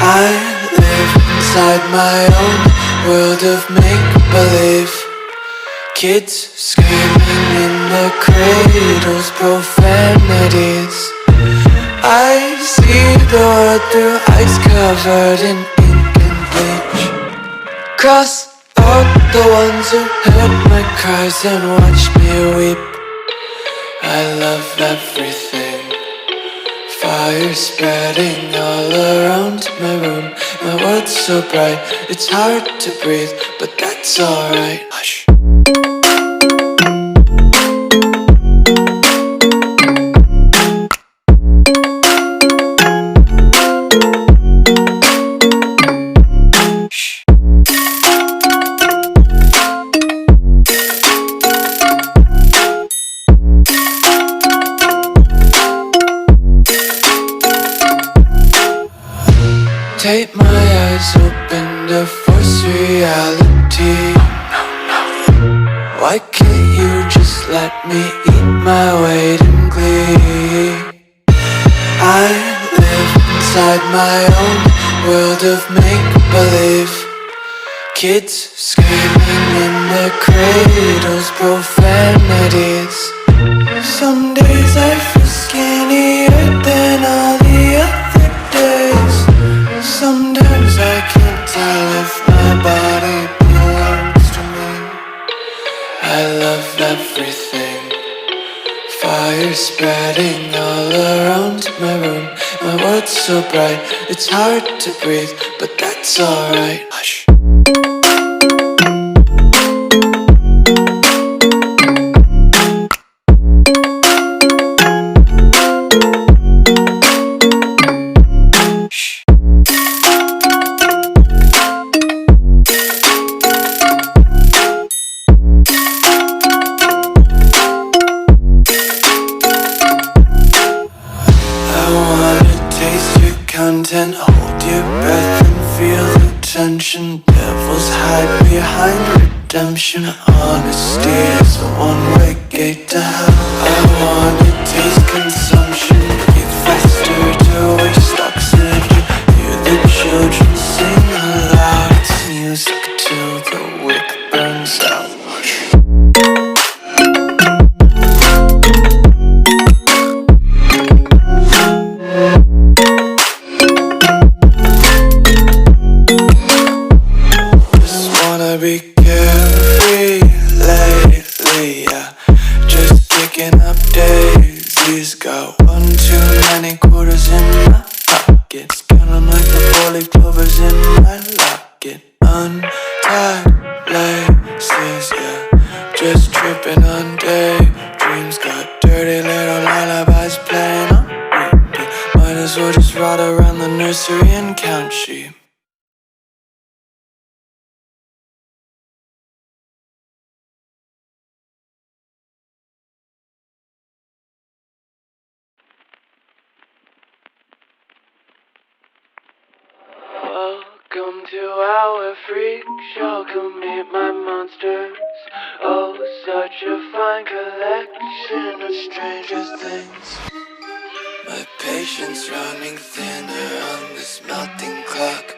I live inside my own world of make-believe. Kids screaming in their cradles, profanities. I see the world through ice covered in ink and bleach. Cross out the ones who heard my cries and watched me weep. I love everything. Fire spreading all around my room. My world's so bright, it's hard to breathe, but that's alright. Hush. Tape my eyes open to force reality. Why can't you just let me eat my weight in glee? I live inside my own world of make-believe. Kids screaming in their cradles, profanities. Some days I feel skinnier than all the other days. Sometimes I can't tell if my body belongs to me. I love everything. Fire spreading all around my room. My world's so bright, it's hard to breathe, but that's alright. Hush. Content, hold your breath and feel the tension. Devils hide behind redemption. Honesty is a one-way gate to hell. I wanna taste consumption. Breathe faster to waste oxygen. Hear the children sing aloud. It's music till the wick burns out. Be carefree lately, yeah. Just picking up daisies. Got one too many quarters in my pockets. Counting like the 4-leaf clovers in my locket. Untied laces, yeah. Just tripping on daydreams. Got dirty little lullabies playing on repeat. Might as well just ride around the nursery and count sheep. Welcome to our freak show, come meet my monsters. Oh, such a fine collection of stranger things. My patience running thinner on this melting clock.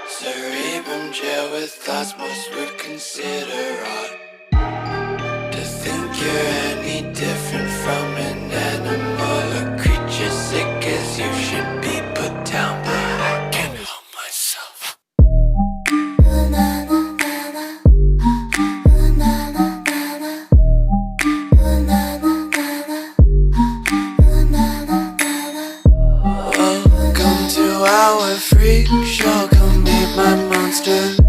Cerebrum jail with thoughts most would consider odd. To think you're any different from an animal, a creature sick as you should be put down by. Our freak show, come meet my monsters.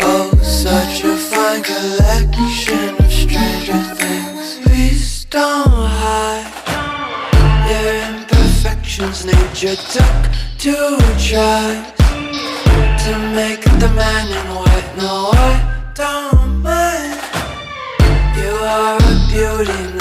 Oh, such a fine collection of stranger things. Please don't hide your imperfections. Nature took 2 tries to make the man in white. No, I don't mind. You are a beauty.